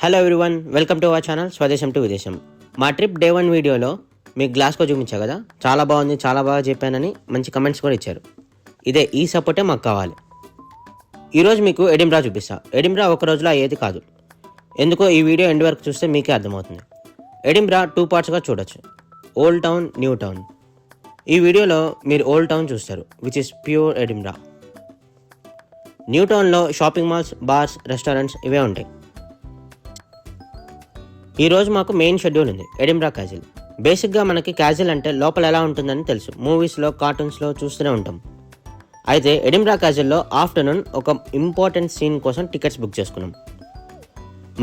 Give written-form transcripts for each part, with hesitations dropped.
Hello everyone, welcome to our channel Swadesam to Videsam. మా trip day 1 వీడియోలో మీకు గ్లాస్కో చూపించా కదా, చాలా బాగుంది, చాలా బాగా చెప్పానని మంచి కమెంట్స్ కూడా ఇచ్చారు. ఈ సపోర్టే మాకు కావాలి. ఈరోజు మీకు ఎడిన్బరా చూపిస్తా. ఎడిన్బరా ఒక రోజులో అయ్యేది కాదు. ఎందుకో ఈ వీడియో ఎండ్ వరకు చూస్తే మీకే అర్థమవుతుంది. ఎడిన్బరా 2 పార్ట్స్గా చూడొచ్చు, ఓల్డ్ టౌన్, న్యూ టౌన్. ఈ వీడియోలో మీరు ఓల్డ్ టౌన్ చూస్తారు, విచ్ ఇస్ ప్యూర్ ఎడిన్బరా. న్యూ టౌన్లో షాపింగ్ మాల్స్, బార్స్, రెస్టారెంట్స్ ఇవే ఉంటాయి. ఈరోజు మాకు మెయిన్ షెడ్యూల్ ఉంది, ఎడిన్బరా క్యాజిల్. బేసిక్గా మనకి క్యాజిల్ అంటే లోపల ఎలా ఉంటుందని తెలుసు, మూవీస్లో, కార్టూన్స్లో చూస్తూనే ఉంటాం. అయితే ఎడిన్బరా క్యాజిల్లో ఆఫ్టర్నూన్ ఒక ఇంపార్టెంట్ సీన్ కోసం టికెట్స్ బుక్ చేసుకున్నాం.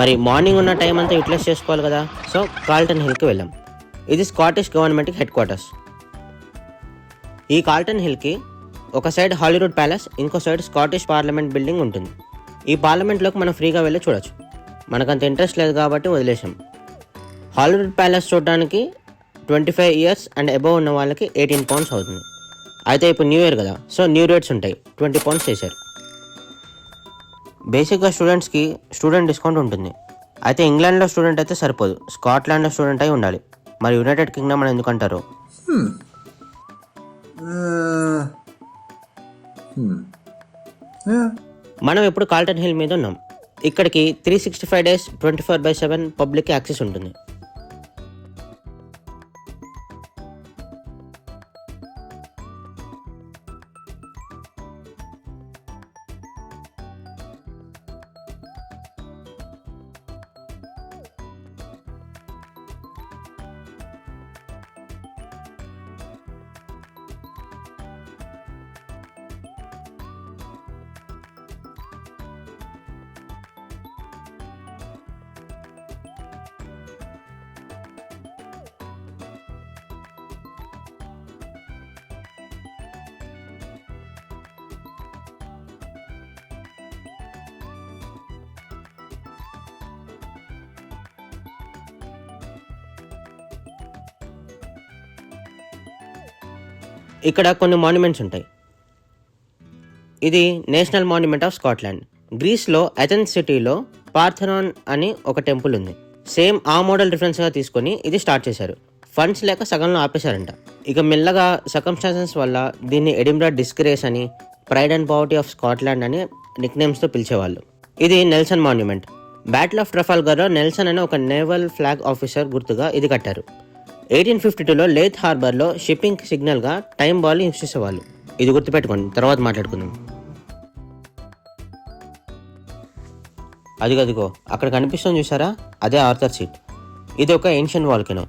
మరి మార్నింగ్ ఉన్న టైం అంతా యూటిలైజ్ చేసుకోవాలి కదా, సో కార్ల్టన్ హిల్కి వెళ్ళాం. ఇది స్కాటిష్ గవర్నమెంట్కి హెడ్ క్వార్టర్స్. ఈ కార్ల్టన్ హిల్కి ఒక సైడ్ హాలీవుడ్ ప్యాలెస్, ఇంకో సైడ్ స్కాటిష్ పార్లమెంట్ బిల్డింగ్ ఉంటుంది. ఈ పార్లమెంట్లోకి మనం ఫ్రీగా వెళ్ళి చూడొచ్చు. మనకంత ఇంట్రెస్ట్ లేదు కాబట్టి వదిలేసాం. హాలీవుడ్ ప్యాలెస్ చూడడానికి 25 ఇయర్స్ అండ్ అబవ్ ఉన్న వాళ్ళకి 18 పౌండ్స్ అవుతుంది. అయితే ఇప్పుడు న్యూ ఇయర్ కదా, సో న్యూ రేట్స్ ఉంటాయి, 20 పౌండ్స్ చేశారు. బేసిక్గా స్టూడెంట్స్కి స్టూడెంట్ డిస్కౌంట్ ఉంటుంది. అయితే ఇంగ్లాండ్లో స్టూడెంట్ అయితే సరిపోదు, స్కాట్లాండ్లో స్టూడెంట్ అయి ఉండాలి. మరి యునైటెడ్ కింగ్డమ్ అని ఎందుకంటారు? మనం ఇప్పుడు కార్ల్టన్ హిల్ మీద ఉన్నాం. ఇక్కడికి 365 days 24/7 పబ్లిక్ యాక్సెస్ ఉంటుంది. ఇక్కడ కొన్ని మాన్యుమెంట్స్ ఉంటాయి. ఇది నేషనల్ మాన్యుమెంట్ ఆఫ్ స్కాట్లాండ్. గ్రీస్లో అథెన్స్ సిటీలో పార్థెనాన్ అని ఒక టెంపుల్ ఉంది. సేమ్ ఆ మోడల్ రిఫరెన్స్గా తీసుకొని ఇది స్టార్ట్ చేశారు. ఫండ్స్ లేక సగంలో ఆపేశారంట. ఇక మెల్లగా సర్కమ్స్టాన్సెస్ వల్ల దీన్ని ఎడిన్బరా డిస్గ్రేస్ అని, pride and poverty of Scotland అని నిక్నేమ్స్తో పిలిచేవాళ్ళు. ఇది నెల్సన్ మాన్యుమెంట్. బ్యాటిల్ ఆఫ్ ట్రఫాల్గర్లో నెల్సన్ అనే ఒక నేవల్ ఫ్లాగ్ ఆఫీసర్ గుర్తుగా ఇది కట్టారు. 1852లో లేత్ హార్బర్లో షిప్పింగ్ సిగ్నల్గా టైం బాల్ యూస్ చేసేవాళ్ళు. ఇది గుర్తుపెట్టుకోండి, తర్వాత మాట్లాడుకుందాం. అదిగో అక్కడ కనిపిస్తుంది చూసారా, అదే ఆర్థర్ సీట్. ఇది ఒక ఏన్షియంట్ వాల్కెనో.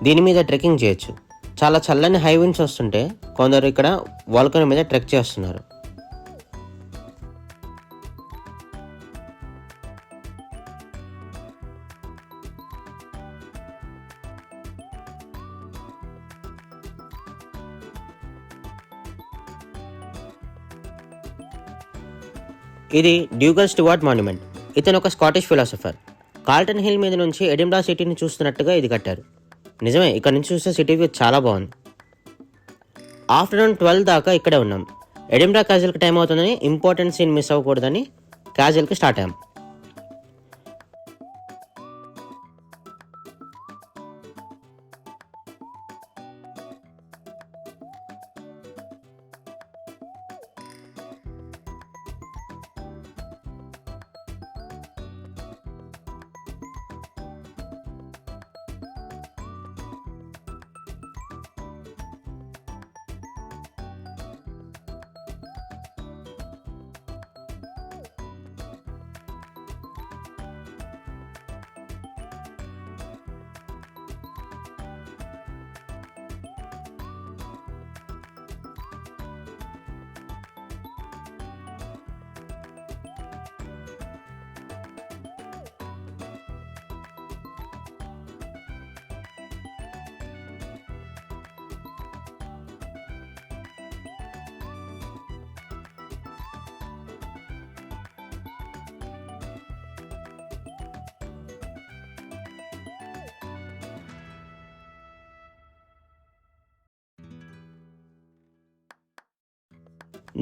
దీని మీద ట్రెక్కింగ్ చేయొచ్చు. చాలా చల్లని హై విండ్స్ వస్తుంటే కొందరు ఇక్కడ వాల్కెనో మీద ట్రెక్ చేస్తున్నారు. ఇది డ్యూగల్ స్టువార్ట్ మాన్యుమెంట్. ఇతను ఒక స్కాటిష్ ఫిలాసఫర్. కార్ల్టన్ హిల్ మీద నుంచి ఎడిన్బరా సిటీని చూస్తున్నట్టుగా ఇది కట్టారు. నిజమే, ఇక్కడ నుంచి చూస్తే సిటీ వ్యూ చాలా బాగుంది. ఆఫ్టర్నూన్ 12 దాకా ఇక్కడే ఉన్నాం. ఎడిన్బరా క్యాజిల్కి టైం అవుతుందని, ఇంపార్టెంట్ సీన్ మిస్ అవ్వకూడదని క్యాజిల్కి స్టార్ట్ అయ్యాం.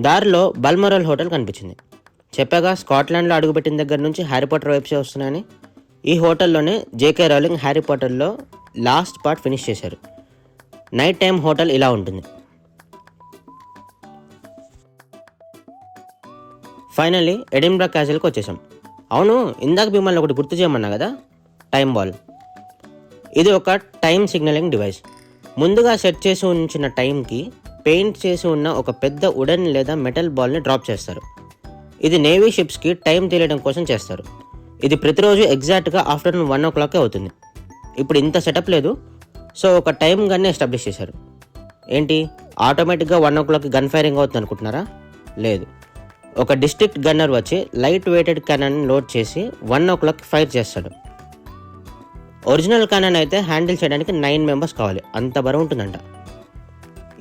దారిలో బల్మొరల్ హోటల్ కనిపించింది. చెప్పాగా స్కాట్లాండ్లో అడుగుపెట్టిన దగ్గర నుంచి హ్యారీ పాటర్ వైబ్సే వస్తున్నాయని. ఈ హోటల్లోనే జేకే రౌలింగ్ హ్యారీ పాటర్లో లాస్ట్ పార్ట్ ఫినిష్ చేశారు. నైట్ టైం హోటల్ ఇలా ఉంటుంది. ఫైనల్లీ ఎడిన్బరా క్యాసిల్కి వచ్చేసాం. అవును, ఇందాక మిమ్మల్ని ఒకటి గుర్తు చేయమన్నా కదా, టైం బాల్. ఇది ఒక టైం సిగ్నలింగ్ డివైస్. ముందుగా సెట్ చేసి ఉంచిన టైంకి పెయింట్ చేసి ఉన్న ఒక పెద్ద వుడెన్ లేదా మెటల్ బాల్ని డ్రాప్ చేస్తారు. ఇది నేవీ షిప్స్కి టైం తెలియడం కోసం చేస్తారు. ఇది ప్రతిరోజు ఎగ్జాక్ట్గా ఆఫ్టర్నూన్ 1 o'clock అవుతుంది. ఇప్పుడు ఇంత సెటప్ లేదు, సో ఒక టైం గన్నే ఎస్టాబ్లిష్ చేశారు. ఏంటి, ఆటోమేటిక్గా 1 o'clock గన్ ఫైరింగ్ అవుతుంది అనుకుంటున్నారా? లేదు, ఒక డిస్ట్రిక్ట్ గన్నర్ వచ్చి లైట్ వెయిటెడ్ క్యానన్ లోడ్ చేసి 1 o'clock ఫైర్ చేస్తాడు. ఒరిజినల్ క్యానన్ అయితే హ్యాండిల్ చేయడానికి 9 members కావాలి, అంత బరువు ఉంటుందంట.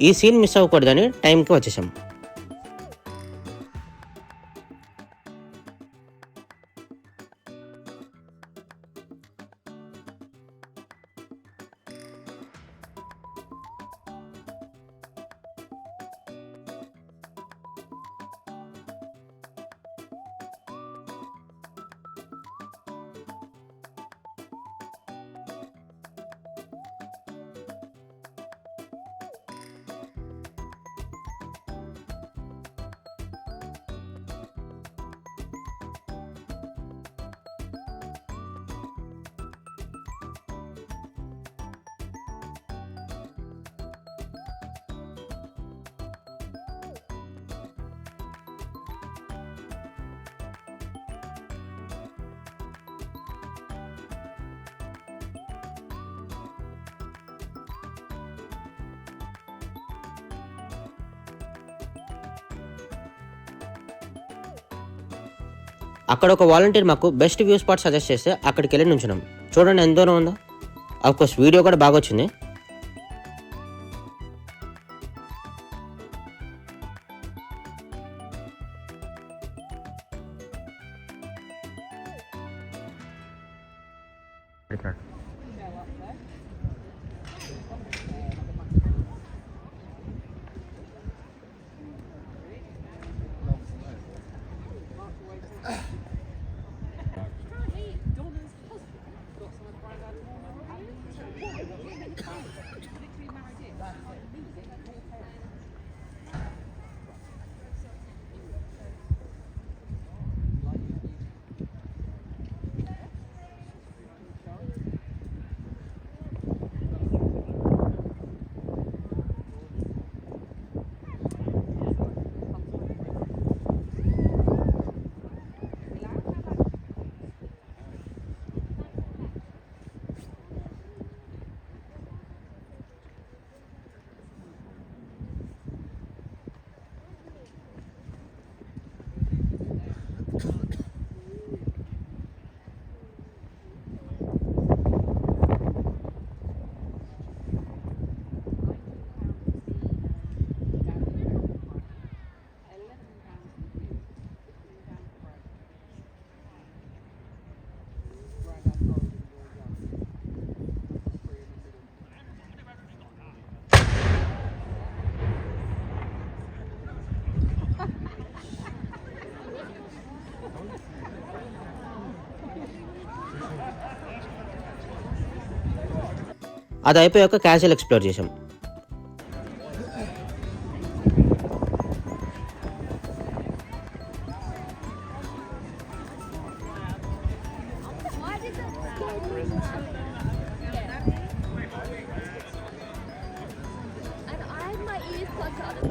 ఈ సీన్ మిస్ అవ్వకూడదని టైంకి వచ్చేసాం. అక్కడ ఒక వాలంటీర్ మాకు బెస్ట్ వ్యూ స్పాట్ సజెస్ట్ చేస్తే అక్కడికి వెళ్ళి నుంచున్నాం. చూడండి ఎంత దూరం ఉందో. అఫ్కోర్స్ వీడియో కూడా బాగా వచ్చింది. అది అయిపోయాక క్యాసిల్ ఎక్స్ప్లోర్ చేసాం. And I had my ears plugged out.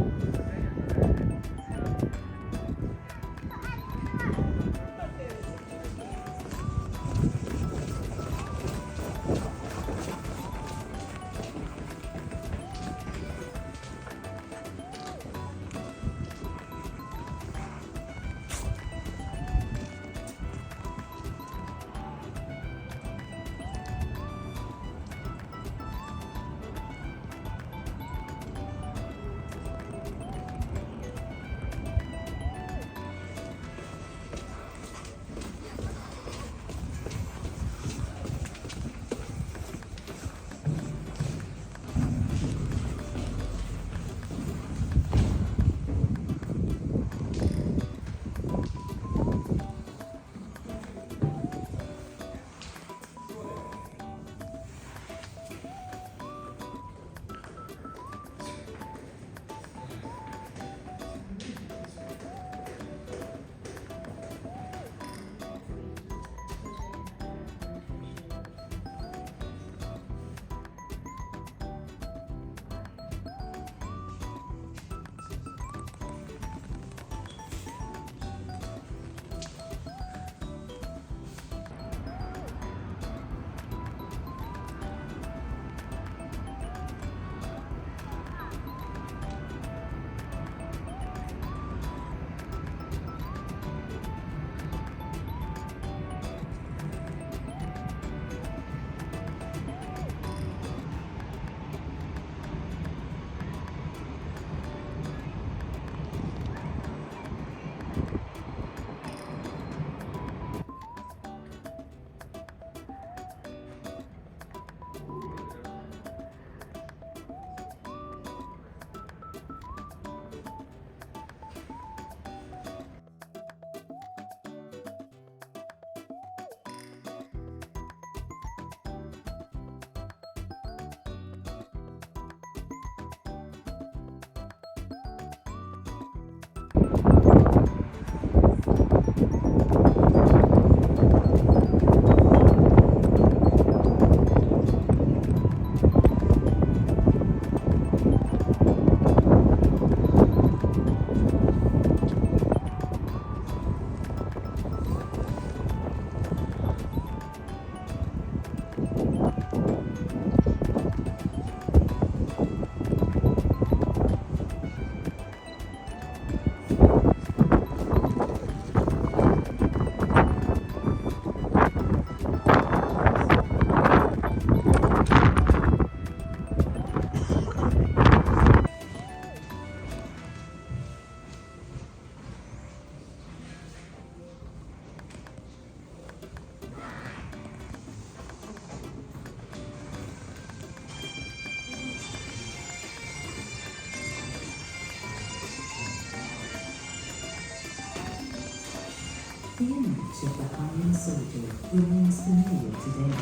image of the Iron Soldier remains familiar today,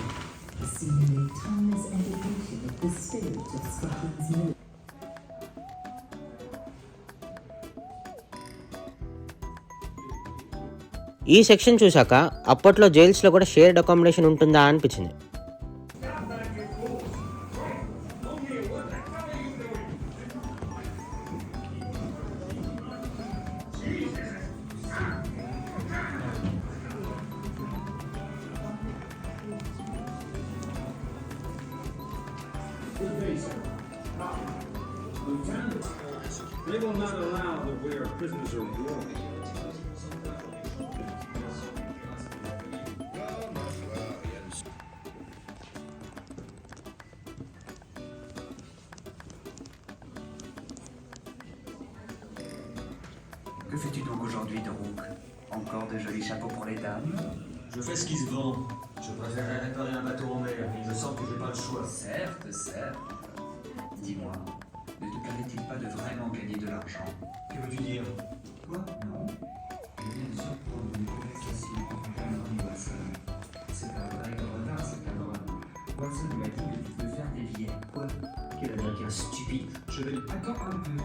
a seemingly timeless evocation of the spirit of Scotland's military. ఈ సెక్షన్ చూశాక అప్పట్లో జైల్స్లో కూడా షేర్డ్ అకామిడేషన్ ఉంటుందా అనిపించింది. They will not allow that we are prisoners of war. Que fais-tu donc aujourd'hui, Drouk? Encore de jolis chapeaux pour les dames? Je fais ce qui se vend. Je préférerais réparer un bateau en mer, mais je sens que j'ai pas le choix. Certes, certes. Dis-moi, ne te permet-il pas de vraiment gagner de l'argent? Que veux-tu dire? Quoi? Non. Je viens de surprendre une conversation entre Cameron et Watson. C'est pas vrai, renard, c'est Cameron. Watson lui a dit que tu peux faire des billets. Quoi? Quel américain stupide. Je vais... Attends un peu.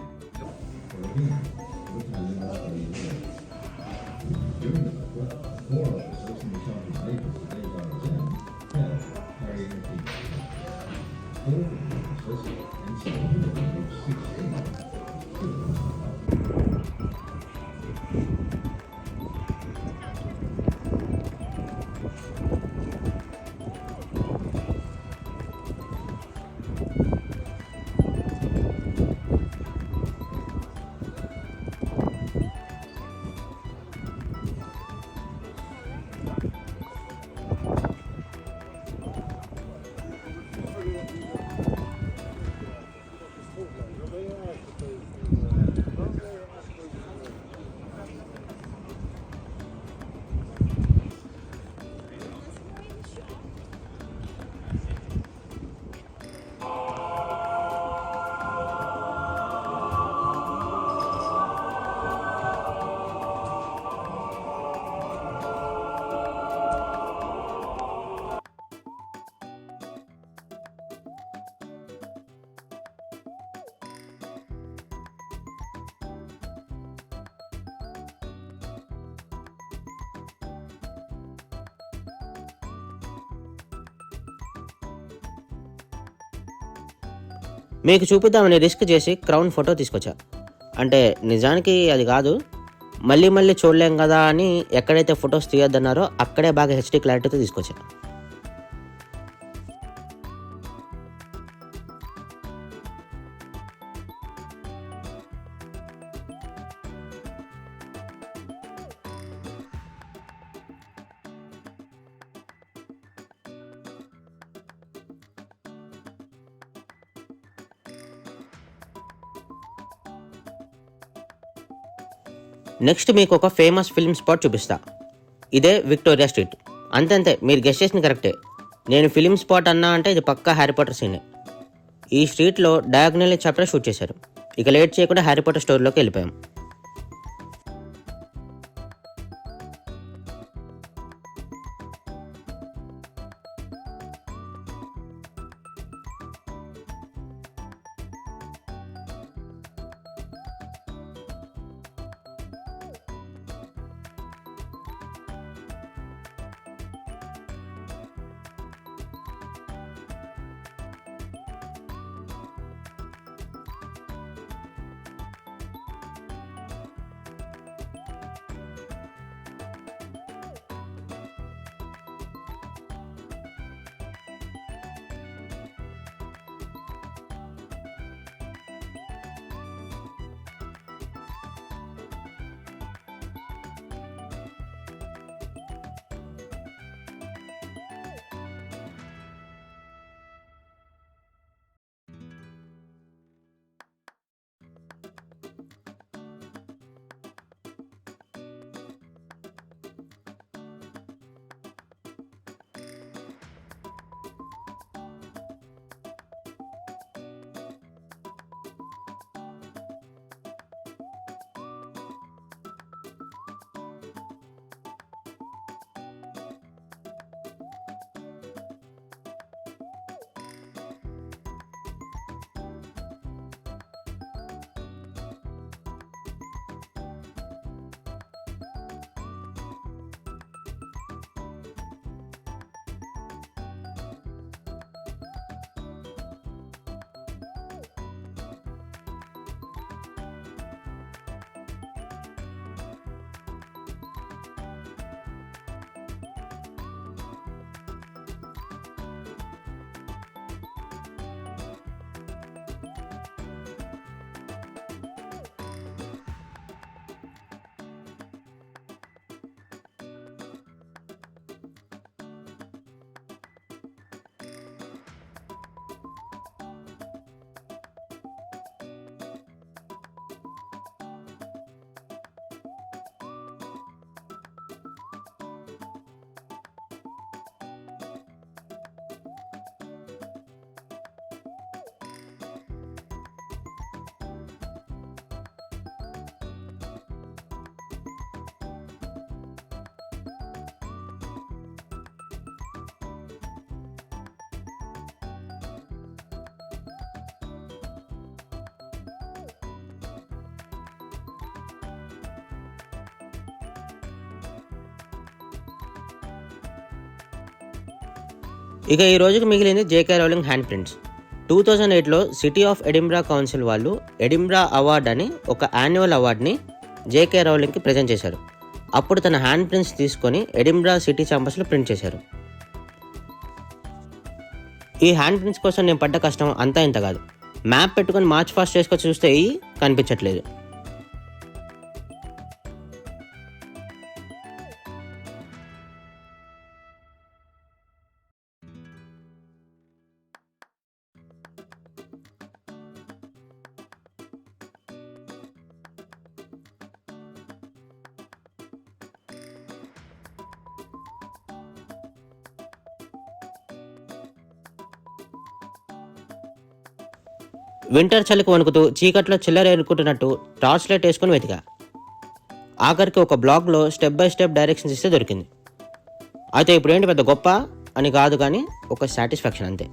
మీకు చూపిద్దామని risk చేసి crown photo తీసుకొచ్చా. అంటే నిజానికి అది కాదు, మళ్ళీ మళ్ళీ చూడలేం కదా అని ఎక్కడైతే ఫొటోస్ తీయొద్దన్నారో అక్కడే బాగా హెచ్డీ క్లారిటీతో తీసుకొచ్చా. నెక్స్ట్ మీకు ఒక ఫేమస్ ఫిల్మ్ స్పాట్ చూపిస్తా. ఇదే విక్టోరియా స్ట్రీట్. అంతే, మీరు గెస్ట్ చేసిన కరెక్టే. నేను ఫిలిం స్పాట్ అన్నా అంటే ఇది పక్కా హ్యారీ పాటర్ సీనే. ఈ స్ట్రీట్లో డయాగ్నల్ చాప్టర్ షూట్ చేశారు. ఇక లేట్ చేయకుండా హ్యారీ పాటర్ స్టోరీలోకి వెళ్ళిపోయాం. ఇక ఈ రోజుకి మిగిలింది జేకే రౌలింగ్ హ్యాండ్ ప్రింట్స్. 2008లో సిటీ ఆఫ్ ఎడింబ్రా కౌన్సిల్ వాళ్ళు ఎడింబ్రా అవార్డ్ అని ఒక యాన్యువల్ అవార్డ్ని జేకే రౌలింగ్కి ప్రజెంట్ చేశారు. అప్పుడు తన హ్యాండ్ ప్రింట్స్ తీసుకొని ఎడింబ్రా సిటీ ఛాంబర్స్లో ప్రింట్ చేశారు. ఈ హ్యాండ్ ప్రింట్స్ కోసం నేను పడ్డ కష్టం అంతా ఇంత కాదు. మ్యాప్ పెట్టుకొని మార్చ్ ఫాస్ట్ చేసుకొని చూస్తే కనిపించట్లేదు. వింటర్ చలికి వణుకుతూ చీకట్లో చిల్లర ఎన్నుకుంటున్నట్టు టార్చ్ లైట్ వేసుకొని వెతికా. ఆఖరికి ఒక బ్లాగ్లో స్టెప్ బై స్టెప్ డైరెక్షన్స్ ఇస్తే దొరికింది. అయితే ఇప్పుడు ఏంటి పెద్ద గొప్ప అని కాదు, కానీ ఒక సాటిస్ఫాక్షన్ అంతే.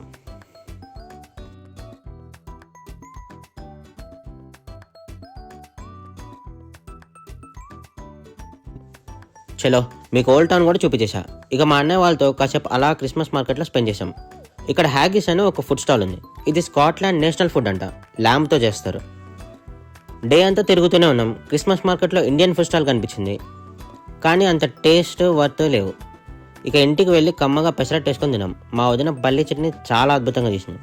చలో మీకు ఓల్డ్ టౌన్ కూడా చూపించేసా. ఇక మా అన్నయ్య వాళ్ళతో కాసేపు అలా క్రిస్మస్ మార్కెట్లో స్పెండ్ చేసాం. ఇక్కడ హ్యాగీస్ అనే ఒక ఫుడ్ స్టాల్ ఉంది. ఇది స్కాట్లాండ్ నేషనల్ ఫుడ్ అంట, ల్యాంబ్తో చేస్తారు. డే అంతా తిరుగుతూనే ఉన్నాం. క్రిస్మస్ మార్కెట్లో ఇండియన్ ఫుడ్ స్టాల్ కనిపించింది, కానీ అంత టేస్ట్ వర్త్ లేవు. ఇక ఇంటికి వెళ్ళి కమ్మగా పెసరట్టు వేసుకొని తిన్నాం. మా వదిన పల్లి చట్నీ చాలా అద్భుతంగా చేసింది.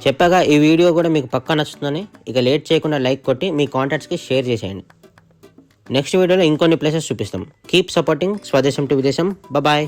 చెప్పాగా ఈ వీడియో కూడా మీకు పక్కా నచ్చుతుందని. ఇక లేట్ చేయకుండా లైక్ కొట్టి మీ కాంటాక్ట్స్కి షేర్ చేసేయండి. నెక్స్ట్ వీడియోలో ఇంకొన్ని ప్లేసెస్ చూపిస్తాం. Keep supporting Swadesam to Videsam. Bye.